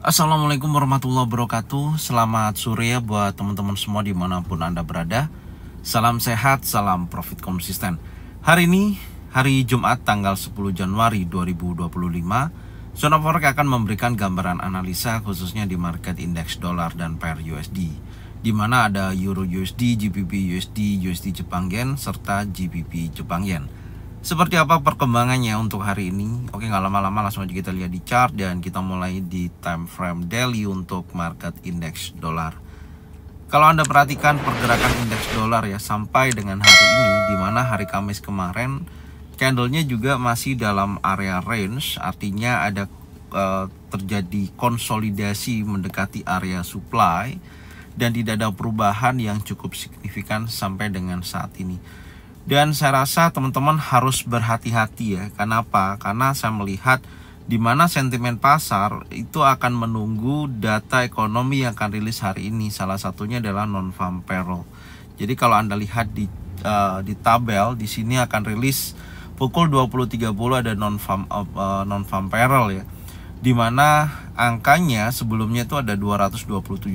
Assalamualaikum warahmatullahi wabarakatuh. Selamat sore ya buat teman-teman semua dimanapun Anda berada. Salam sehat, salam profit konsisten. Hari ini, hari Jumat tanggal 10 Januari 2025, Zona Forex akan memberikan gambaran analisa khususnya di market indeks dolar dan pair USD, di mana ada Euro USD, GBP USD, USD Jepang Yen, serta GBP Jepang Yen. Seperti apa perkembangannya untuk hari ini? Oke, nggak lama-lama langsung aja kita lihat di chart dan kita mulai di time frame daily untuk market indeks dolar. Kalau Anda perhatikan pergerakan indeks dolar ya sampai dengan hari ini, di mana hari Kamis kemarin candlenya juga masih dalam area range, artinya ada terjadi konsolidasi mendekati area supply dan tidak ada perubahan yang cukup signifikan sampai dengan saat ini. Dan saya rasa teman-teman harus berhati-hati ya. Kenapa? Karena saya melihat di mana sentimen pasar itu akan menunggu data ekonomi yang akan rilis hari ini. Salah satunya adalah non-farm payroll. Jadi kalau Anda lihat di tabel di sini akan rilis pukul 20.30 ada non-farm payroll ya. Di mana angkanya sebelumnya itu ada 227.000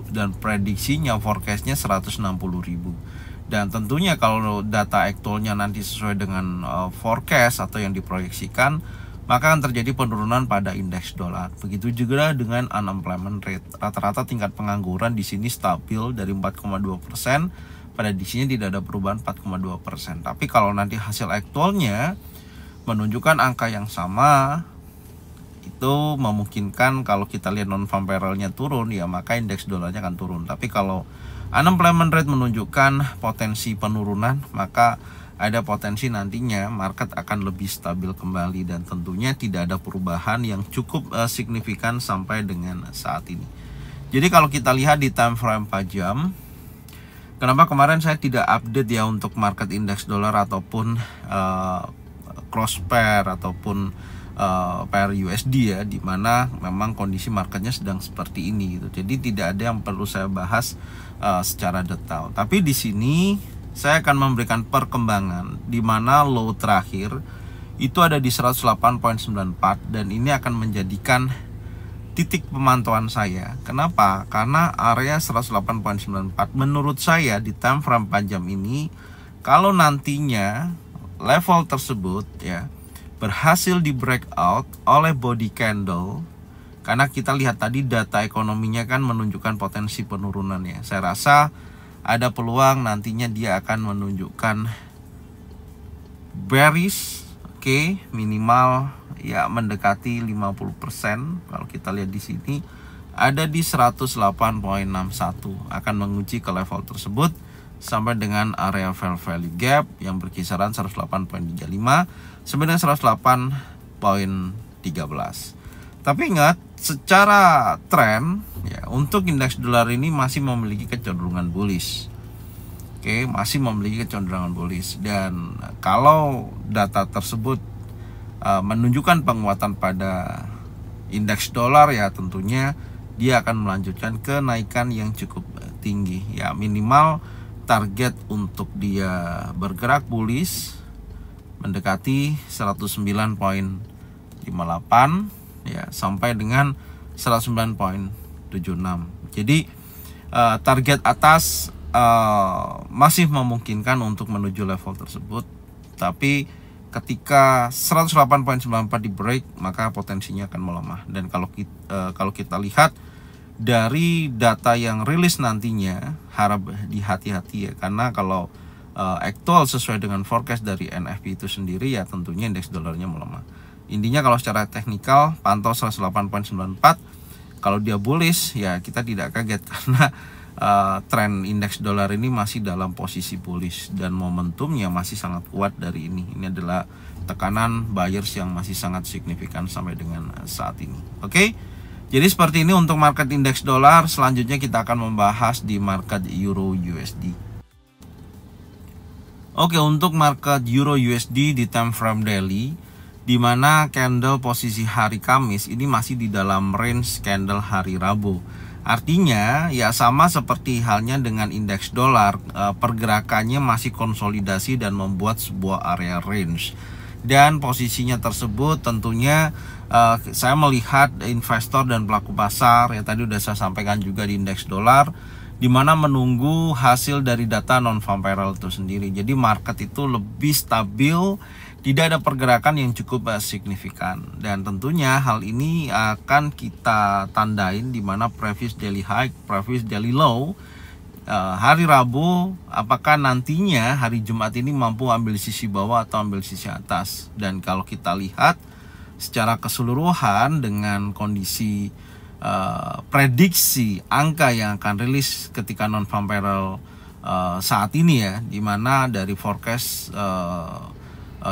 dan prediksinya forecastnya 160.000. Dan tentunya kalau data aktualnya nanti sesuai dengan forecast atau yang diproyeksikan, maka akan terjadi penurunan pada indeks dolar. Begitu juga dengan unemployment rate. Rata-rata tingkat pengangguran di sini stabil dari 4,2%, pada diksinya tidak ada perubahan 4,2%. Tapi kalau nanti hasil aktualnya menunjukkan angka yang sama, itu memungkinkan kalau kita lihat non-farm payroll-nya turun, ya maka indeks dolarnya akan turun. Tapi kalau unemployment rate menunjukkan potensi penurunan, maka ada potensi nantinya market akan lebih stabil kembali dan tentunya tidak ada perubahan yang cukup signifikan sampai dengan saat ini. Jadi kalau kita lihat di time frame 4 jam, kenapa kemarin saya tidak update ya untuk market indeks dolar ataupun cross pair ataupun pair USD ya, dimana memang kondisi marketnya sedang seperti ini gitu. Jadi tidak ada yang perlu saya bahas secara detail. Tapi di sini saya akan memberikan perkembangan di mana low terakhir itu ada di 108.94 dan ini akan menjadikan titik pemantauan saya. Kenapa? Karena area 108.94 menurut saya di time frame 4 jam ini, kalau nantinya level tersebut ya berhasil di breakout oleh body candle, karena kita lihat tadi data ekonominya kan menunjukkan potensi penurunan ya. Saya rasa ada peluang nantinya dia akan menunjukkan bearish, oke, minimal ya mendekati 50%. Kalau kita lihat di sini ada di 108.61 akan menguji ke level tersebut sampai dengan area fair value gap yang berkisaran 108.35 sampai dengan 108.13. Tapi ingat, secara tren ya untuk indeks dolar ini masih memiliki kecenderungan bullish. Oke, masih memiliki kecenderungan bullish, dan kalau data tersebut menunjukkan penguatan pada indeks dolar ya tentunya dia akan melanjutkan kenaikan yang cukup tinggi ya. Minimal target untuk dia bergerak bullish mendekati 109.58 ya sampai dengan 109.76. Jadi target atas masih memungkinkan untuk menuju level tersebut. Tapi ketika 108.94 di break, maka potensinya akan melemah. Dan kalau kita lihat dari data yang rilis nantinya, harap dihati-hati ya, karena kalau aktual sesuai dengan forecast dari NFP itu sendiri ya tentunya indeks dolarnya melemah. Intinya kalau secara teknikal pantau 108.94, kalau dia bullish ya kita tidak kaget karena tren indeks dolar ini masih dalam posisi bullish dan momentumnya masih sangat kuat dari ini. Ini adalah tekanan buyers yang masih sangat signifikan sampai dengan saat ini. Oke. Jadi seperti ini untuk market indeks dolar. Selanjutnya kita akan membahas di market Euro USD. Oke, untuk market Euro USD di time frame daily, di mana candle posisi hari Kamis ini masih di dalam range candle hari Rabu. Artinya ya sama seperti halnya dengan indeks dolar, pergerakannya masih konsolidasi dan membuat sebuah area range. Dan posisinya tersebut tentunya saya melihat investor dan pelaku pasar ya, tadi udah saya sampaikan juga di indeks dolar, di mana menunggu hasil dari data non-farm payroll itu sendiri. Jadi market itu lebih stabil, tidak ada pergerakan yang cukup signifikan. Dan tentunya hal ini akan kita tandain di mana previous daily high, previous daily low hari Rabu, apakah nantinya hari Jumat ini mampu ambil sisi bawah atau ambil sisi atas. Dan kalau kita lihat secara keseluruhan dengan kondisi prediksi angka yang akan rilis ketika non-farm payroll saat ini ya, dimana dari forecast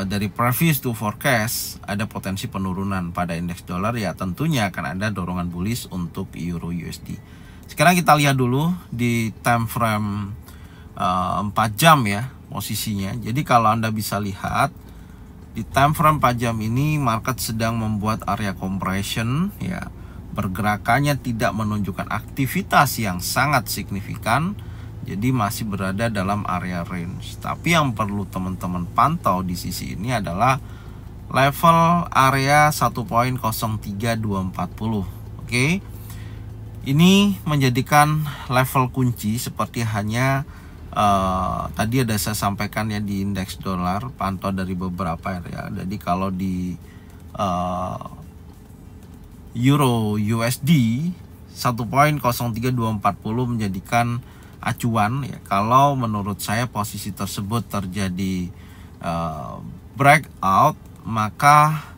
dari previous to forecast ada potensi penurunan pada indeks dolar ya, tentunya akan ada dorongan bullish untuk euro USD. Sekarang kita lihat dulu di time frame 4 jam ya posisinya. Jadi kalau Anda bisa lihat di time frame 4 jam ini market sedang membuat area compression ya. Pergerakannya tidak menunjukkan aktivitas yang sangat signifikan, jadi masih berada dalam area range. Tapi yang perlu teman-teman pantau di sisi ini adalah level area 1.03240. Oke. Ini menjadikan level kunci seperti hanya tadi ada saya sampaikan ya di indeks dolar, pantau dari beberapa area. Jadi kalau di euro USD 1.03240 menjadikan acuan ya. Kalau menurut saya posisi tersebut terjadi breakout, maka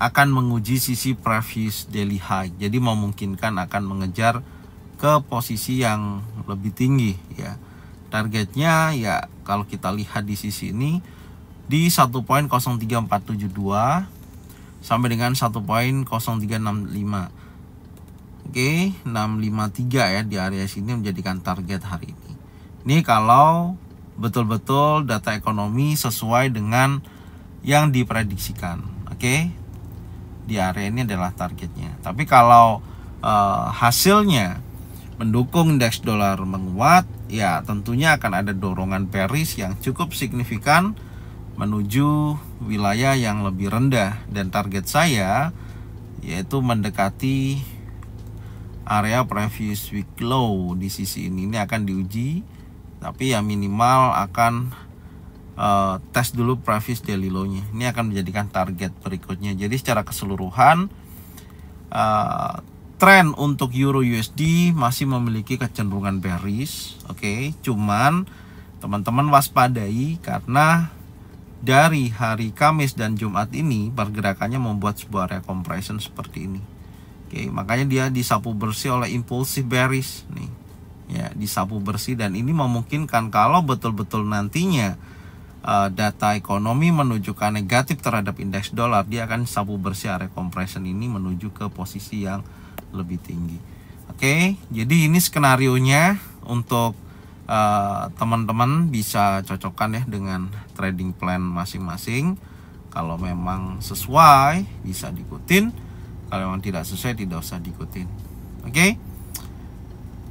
akan menguji sisi previous daily high. Jadi memungkinkan akan mengejar ke posisi yang lebih tinggi ya. Targetnya ya kalau kita lihat di sisi ini di 1.03472 sampai dengan 1.0365. Oke, 653 ya di area sini menjadikan target hari ini. Ini kalau betul-betul data ekonomi sesuai dengan yang diprediksikan. Oke. Di area ini adalah targetnya. Tapi kalau hasilnya mendukung indeks dolar menguat, ya tentunya akan ada dorongan bearish yang cukup signifikan menuju wilayah yang lebih rendah. Dan target saya yaitu mendekati area previous week low di sisi ini akan diuji. Tapi ya minimal akan tes dulu previous daily low-nya. Ini akan menjadikan target berikutnya. Jadi secara keseluruhan tren untuk euro USD masih memiliki kecenderungan bearish. Oke, cuman teman-teman waspadai karena dari hari Kamis dan Jumat ini pergerakannya membuat sebuah area compression seperti ini. Oke, makanya dia disapu bersih oleh impulsif bearish nih. Ya, disapu bersih, dan ini memungkinkan kalau betul-betul nantinya data ekonomi menunjukkan negatif terhadap indeks dolar, dia akan sapu bersih area compression ini menuju ke posisi yang lebih tinggi. Oke, jadi ini skenarionya untuk teman-teman bisa cocokkan ya dengan trading plan masing-masing. Kalau memang sesuai bisa diikutin, kalau memang tidak sesuai tidak usah diikutin. Oke.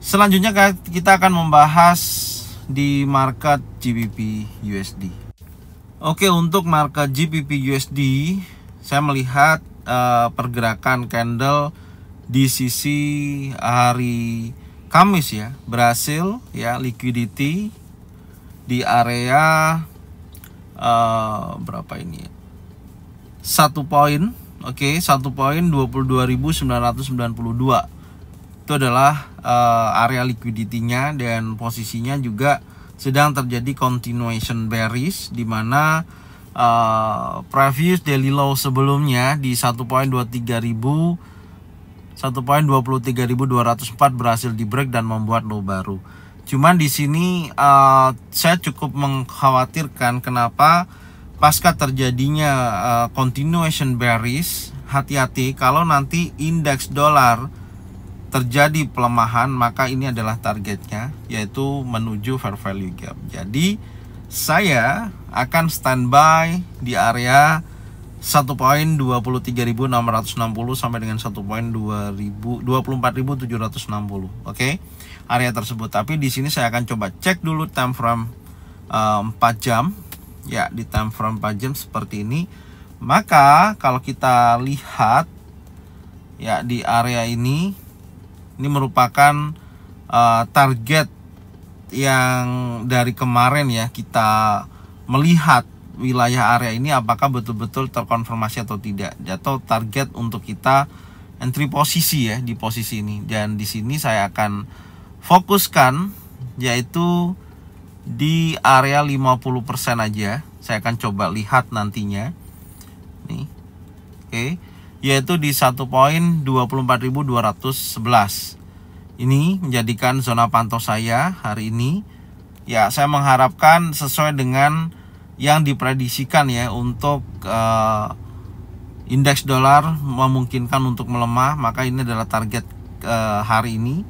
Selanjutnya kita akan membahas di market GBP USD. Oke, untuk market GBP USD saya melihat pergerakan candle di sisi hari Kamis ya, berhasil ya liquidity di area berapa ini ya? 1 poin. Oke, 1 poin 22.992. Itu adalah area liquidity-nya, dan posisinya juga sedang terjadi continuation bearish, di mana previous daily low sebelumnya di 1.23.204 berhasil di break dan membuat low baru. Cuman di sini saya cukup mengkhawatirkan kenapa pasca terjadinya continuation bearish. Hati-hati kalau nanti indeks dolar terjadi pelemahan, maka ini adalah targetnya, yaitu menuju fair value gap. Jadi saya akan standby di area 1.23.660 sampai dengan 1.24.760. Oke, area tersebut. Tapi di sini saya akan coba cek dulu time frame 4 jam ya di time frame 4 jam seperti ini. Maka kalau kita lihat ya di area ini merupakan target yang dari kemarin ya, kita melihat wilayah area ini apakah betul-betul terkonfirmasi atau tidak, atau target untuk kita entry posisi ya di posisi ini. Dan di sini saya akan fokuskan yaitu di area 50% aja. Saya akan coba lihat nantinya nih, oke, yaitu di 1.24211. Ini menjadikan zona pantau saya hari ini. Ya, saya mengharapkan sesuai dengan yang diprediksikan ya untuk indeks dolar memungkinkan untuk melemah, maka ini adalah target hari ini.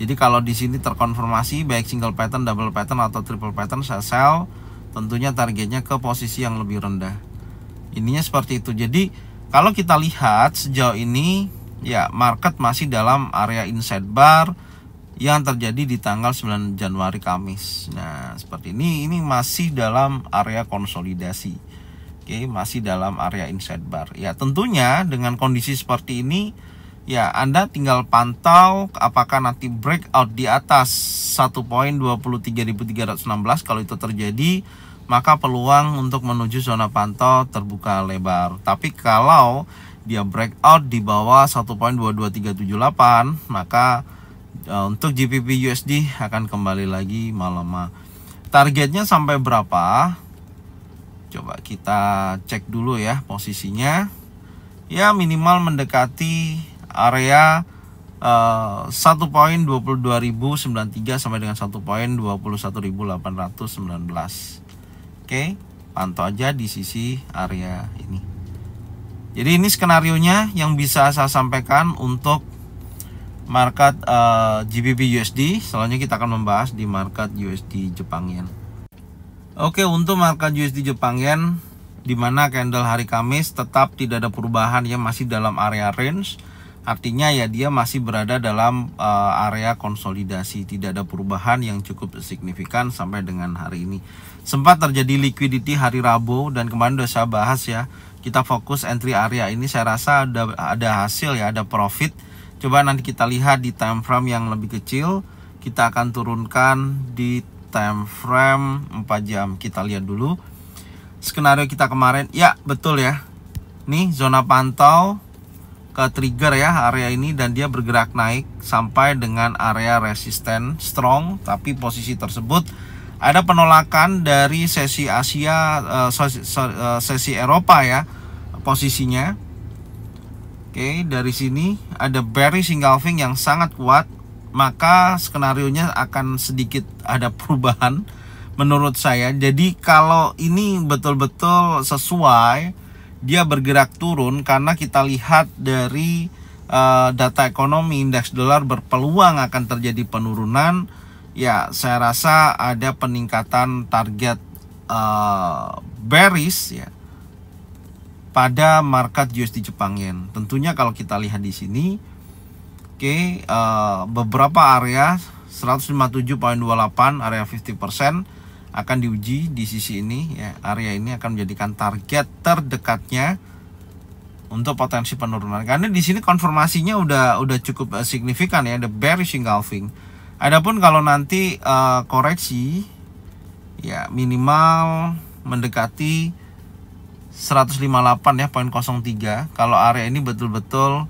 Jadi kalau di sini terkonfirmasi baik single pattern, double pattern atau triple pattern, saya sell. Tentunya targetnya ke posisi yang lebih rendah. Ininya seperti itu. Jadi kalau kita lihat sejauh ini ya, market masih dalam area inside bar yang terjadi di tanggal 9 Januari Kamis. Nah, seperti ini masih dalam area konsolidasi. Oke, masih dalam area inside bar. Ya, tentunya dengan kondisi seperti ini ya, Anda tinggal pantau apakah nanti breakout di atas 1.23.316. Kalau itu terjadi, maka peluang untuk menuju zona pantau terbuka lebar. Tapi kalau dia breakout di bawah 1.22378, maka untuk GBP USD akan kembali lagi melemah. Targetnya sampai berapa? Coba kita cek dulu ya posisinya. Ya, minimal mendekati area 1.22.093 sampai dengan 1.21.819. Oke, pantau aja di sisi area ini. Jadi ini skenarionya yang bisa saya sampaikan untuk market GBP USD. Selanjutnya kita akan membahas di market USD Jepang Yen. Oke, untuk market USD Jepang Yen, di mana candle hari Kamis tetap tidak ada perubahan ya, masih dalam area range. Artinya ya dia masih berada dalam area konsolidasi, tidak ada perubahan yang cukup signifikan sampai dengan hari ini. Sempat terjadi liquidity hari Rabu dan kemarin udah saya bahas ya. Kita fokus entry area ini, saya rasa ada hasil ya, ada profit. Coba nanti kita lihat di time frame yang lebih kecil. Kita akan turunkan di time frame 4 jam. Kita lihat dulu skenario kita kemarin. Ya, betul ya. Nih zona pantau ke trigger ya area ini, dan dia bergerak naik sampai dengan area resisten strong. Tapi posisi tersebut ada penolakan dari sesi Asia, sesi Eropa ya posisinya. Oke, dari sini ada bearish engulfing yang sangat kuat, maka skenarionya akan sedikit ada perubahan menurut saya. Jadi kalau ini betul-betul sesuai, dia bergerak turun karena kita lihat dari data ekonomi, indeks dolar berpeluang akan terjadi penurunan. Ya, saya rasa ada peningkatan target bearish ya pada market USD Jepang Yen. Tentunya kalau kita lihat di sini, oke, beberapa area 157.28 area 50% akan diuji di sisi ini ya. Area ini akan menjadikan target terdekatnya untuk potensi penurunan. Karena di sini konfirmasinya udah cukup signifikan ya, ada bearish engulfing. Adapun kalau nanti koreksi ya minimal mendekati 158 ya, 0.03. Kalau area ini betul-betul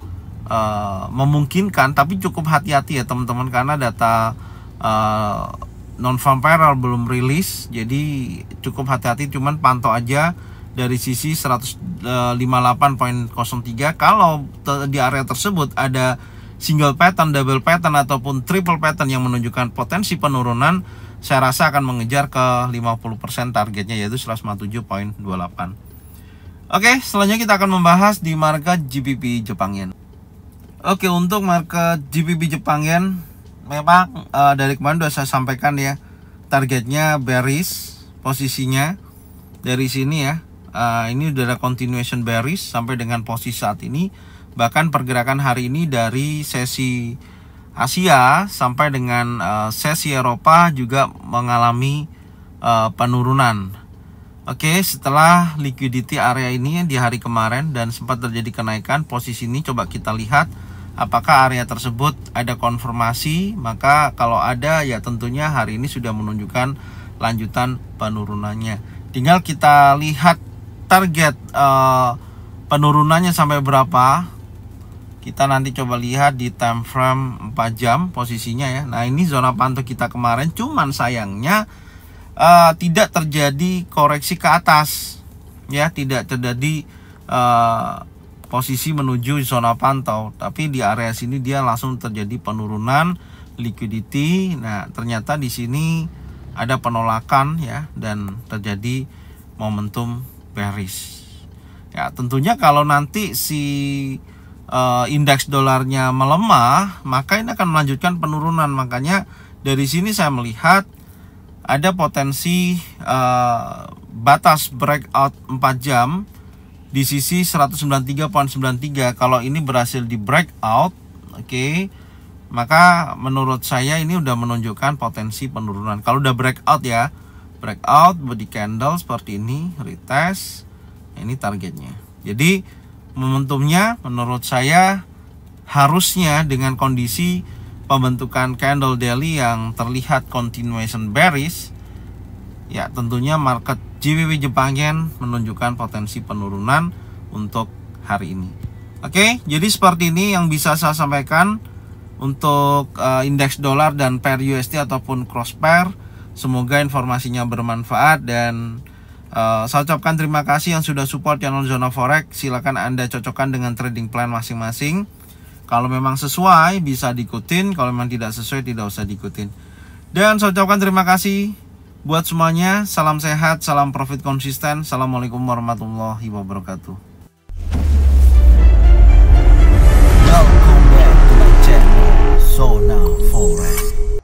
memungkinkan, tapi cukup hati-hati ya teman-teman, karena data non-farm payroll belum rilis, jadi cukup hati-hati. Cuman pantau aja dari sisi 158.03. Kalau di area tersebut ada single pattern, double pattern ataupun triple pattern yang menunjukkan potensi penurunan, saya rasa akan mengejar ke 50% targetnya, yaitu 157.28. Oke, selanjutnya kita akan membahas di market GBP Jepang Yen. Oke, untuk market GBP Jepang Yen, memang dari kemarin sudah saya sampaikan ya, targetnya bearish posisinya dari sini ya. Ini udah ada continuation bearish sampai dengan posisi saat ini. Bahkan pergerakan hari ini dari sesi Asia sampai dengan sesi Eropa juga mengalami penurunan. Oke, setelah liquidity area ini di hari kemarin dan sempat terjadi kenaikan, posisi ini coba kita lihat apakah area tersebut ada konfirmasi. Maka kalau ada, ya tentunya hari ini sudah menunjukkan lanjutan penurunannya. Tinggal kita lihat target penurunannya sampai berapa. Kita nanti coba lihat di time frame 4 jam posisinya ya. Nah, ini zona pantau kita kemarin, cuman sayangnya tidak terjadi koreksi ke atas ya, tidak terjadi posisi menuju zona pantau, tapi di area sini dia langsung terjadi penurunan liquidity. Nah, ternyata di sini ada penolakan ya, dan terjadi momentum bearish ya. Tentunya kalau nanti si indeks dolarnya melemah, maka ini akan melanjutkan penurunan. Makanya dari sini saya melihat ada potensi batas breakout 4 jam di sisi 193.93. Kalau ini berhasil di breakout, oke, maka menurut saya ini udah menunjukkan potensi penurunan. Kalau udah breakout ya, breakout body candle seperti ini, retest, ini targetnya. Jadi momentumnya menurut saya harusnya dengan kondisi pembentukan candle daily yang terlihat continuation bearish ya, tentunya market GWW Jepang Yen menunjukkan potensi penurunan untuk hari ini. Oke, jadi seperti ini yang bisa saya sampaikan untuk indeks dolar dan pair USD ataupun cross pair. Semoga informasinya bermanfaat dan saya ucapkan terima kasih yang sudah support channel Zona Forex. Silakan Anda cocokkan dengan trading plan masing-masing. Kalau memang sesuai bisa diikutin, kalau memang tidak sesuai tidak usah diikutin. Dan saya ucapkan terima kasih buat semuanya. Salam sehat, salam profit konsisten. Assalamualaikum warahmatullahi wabarakatuh.